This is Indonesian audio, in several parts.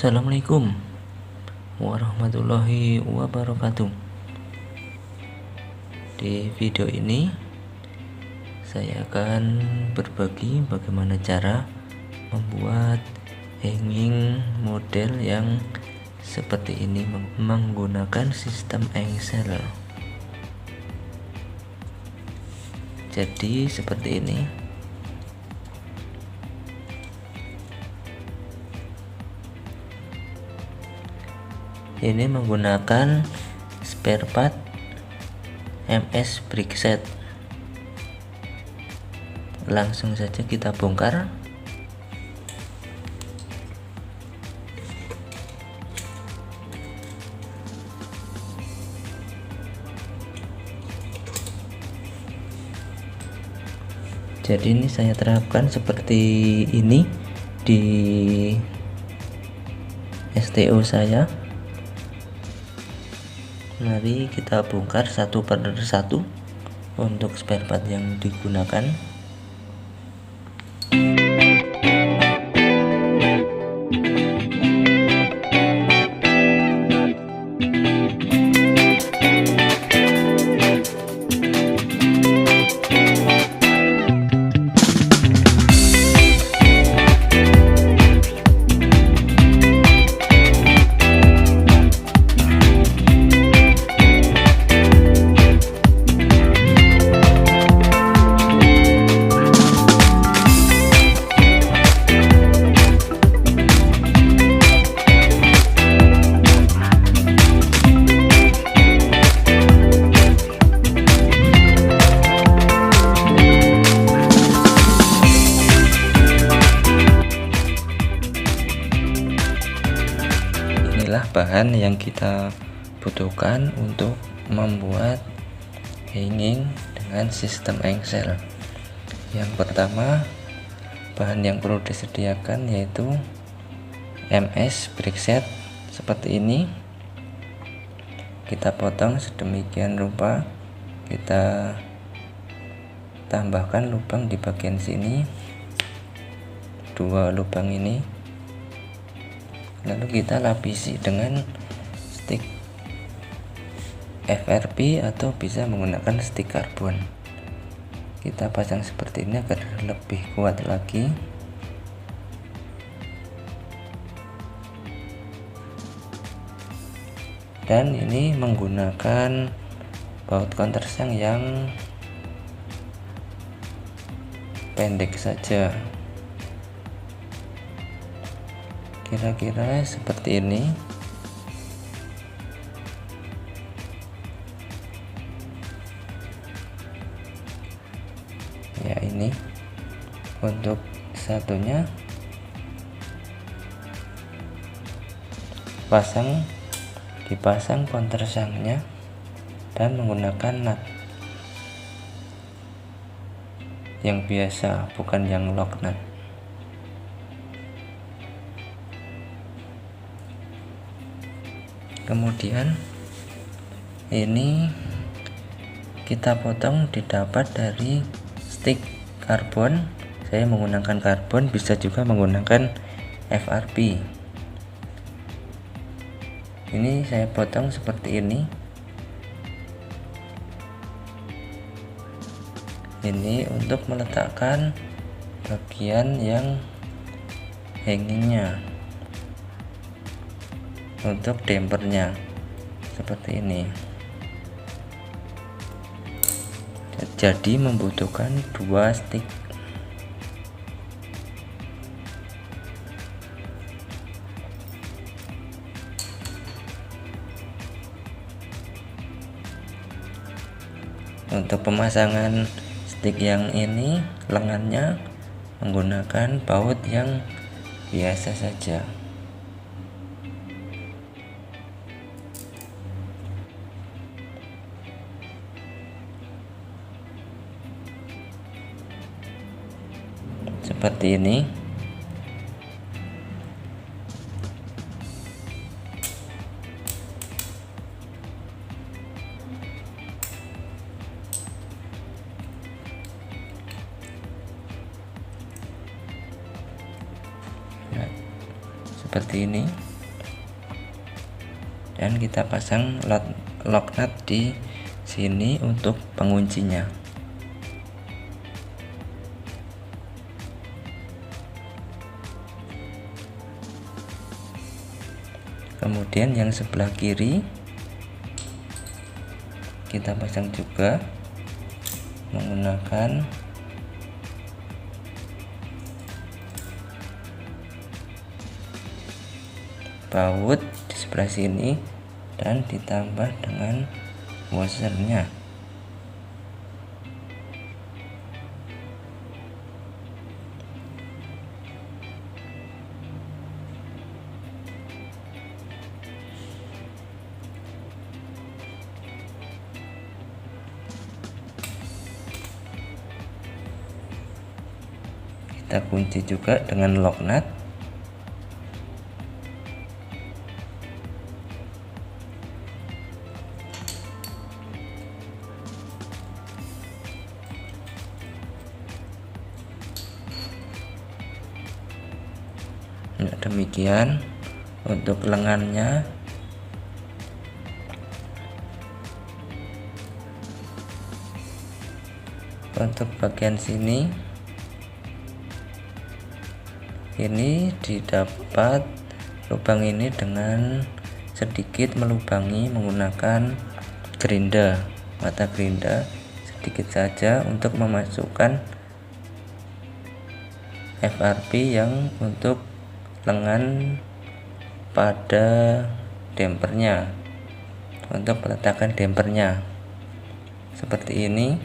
Assalamualaikum warahmatullahi wabarakatuh. Di video ini saya akan berbagi bagaimana cara membuat hanging model yang seperti ini menggunakan sistem engsel. Jadi seperti ini. Ini menggunakan spare part MS Brickset. Langsung saja kita bongkar. Jadi ini saya terapkan seperti ini di STO saya. Mari kita bongkar satu per satu untuk spare part yang digunakan. Inilah bahan yang kita butuhkan untuk membuat hanging dengan sistem engsel. Yang pertama, bahan yang perlu disediakan yaitu MS Brickset seperti ini. Kita potong sedemikian rupa, kita tambahkan lubang di bagian sini, 2 lubang ini, lalu kita lapisi dengan stick FRP atau bisa menggunakan stick karbon. Kita pasang seperti ini agar lebih kuat lagi. Dan ini menggunakan baut countersunk yang pendek saja, kira-kira seperti ini. Ya, ini untuk satunya. Dipasang countersunknya dan menggunakan nut yang biasa, bukan yang lock nut. Kemudian ini kita potong didapat dari stick karbon. Saya menggunakan karbon, bisa juga menggunakan FRP. Ini saya potong seperti ini. Ini untuk meletakkan bagian yang hangingnya, untuk dampernya seperti ini. Jadi membutuhkan 2 stick. Untuk pemasangan stick yang ini, lengannya menggunakan baut yang biasa saja. Seperti ini. Nah, seperti ini. dan kita pasang lock nut di sini untuk penguncinya. Kemudian yang sebelah kiri kita pasang juga menggunakan baut di sebelah sini dan ditambah dengan washernya. Kita kunci juga dengan lock nut. Nah, demikian untuk lengannya. Untuk bagian sini ini didapat lubang ini dengan sedikit melubangi menggunakan gerinda, mata gerinda sedikit saja untuk memasukkan FRP yang untuk lengan pada dampernya, untuk peletakan dampernya seperti ini.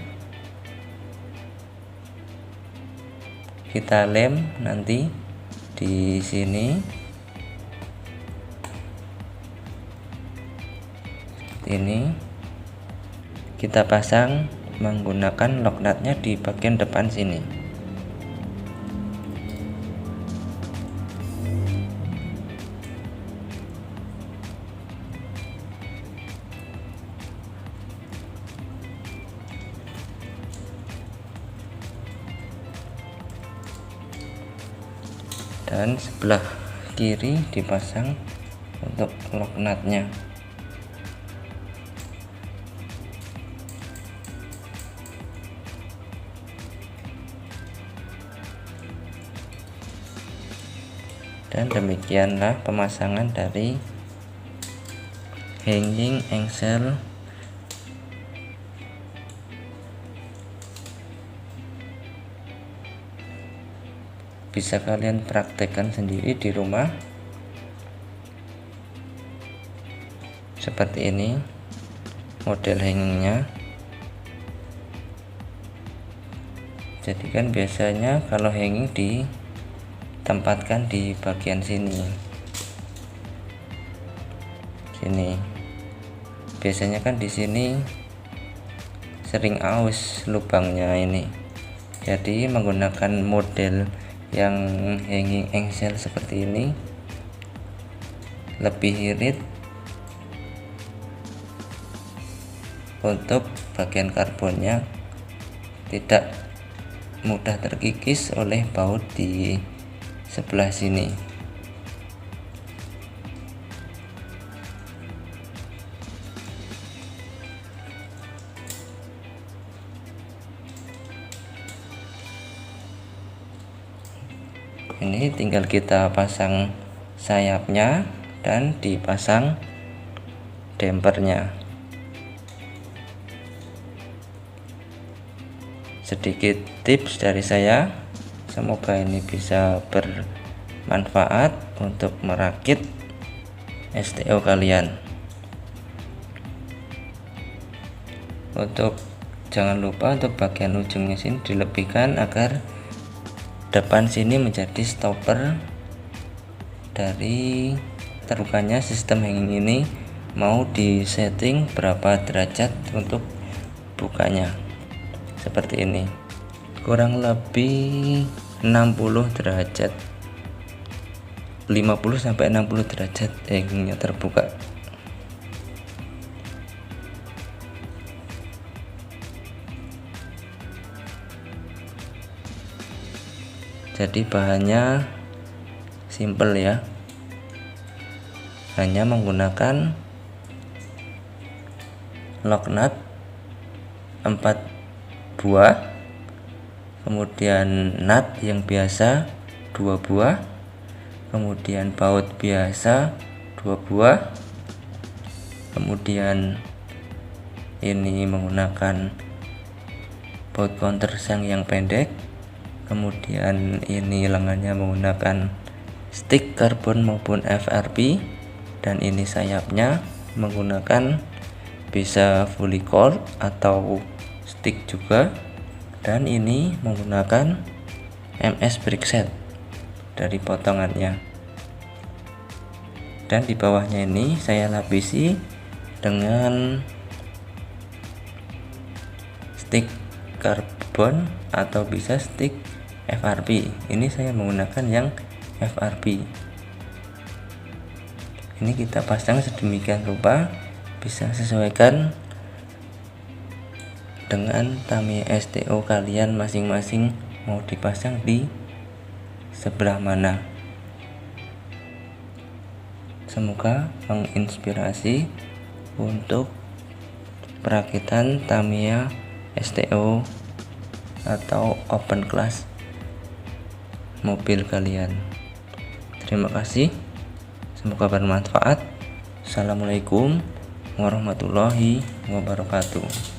Kita lem nanti di sini ini, kita pasang menggunakan lock nutnya di bagian depan sini. Dan sebelah kiri dipasang untuk lock nutnya. Dan demikianlah pemasangan dari hanging engsel bisa kalian praktekkan sendiri di rumah. Seperti ini model hangingnya. Jadi kan biasanya kalau hanging ditempatkan di bagian sini. Biasanya kan di sini sering aus lubangnya ini. Jadi menggunakan model yang hanging engsel seperti ini lebih irit untuk bagian karbonnya, tidak mudah terkikis oleh baut di sebelah sini. Ini tinggal kita pasang sayapnya dan dipasang dampernya. Sedikit tips dari saya, semoga ini bisa bermanfaat untuk merakit STO kalian. Untuk jangan lupa untuk bagian ujungnya sini dilebihkan agar depan sini menjadi stopper dari terbukannya sistem hanging ini. Mau disetting berapa derajat untuk bukanya, seperti ini, kurang lebih 60 derajat, 50 sampai 60 derajat hangingnya terbuka. Jadi bahannya simple ya, hanya menggunakan lock nut 4 buah, kemudian nut yang biasa 2 buah, kemudian baut biasa 2 buah, kemudian ini menggunakan baut countersunk yang pendek, kemudian ini lengannya menggunakan stick karbon maupun FRP, dan ini sayapnya menggunakan bisa fully core atau stick juga, dan ini menggunakan MS brick set dari potongannya. Dan di bawahnya ini saya lapisi dengan stick karbon atau bisa stick FRP. Ini saya menggunakan yang FRP. Ini kita pasang sedemikian rupa, bisa sesuaikan dengan Tamiya STO kalian masing-masing mau dipasang di sebelah mana. Semoga menginspirasi untuk perakitan Tamiya STO atau open class mobil kalian. Terima kasih, semoga bermanfaat. Assalamualaikum warahmatullahi wabarakatuh.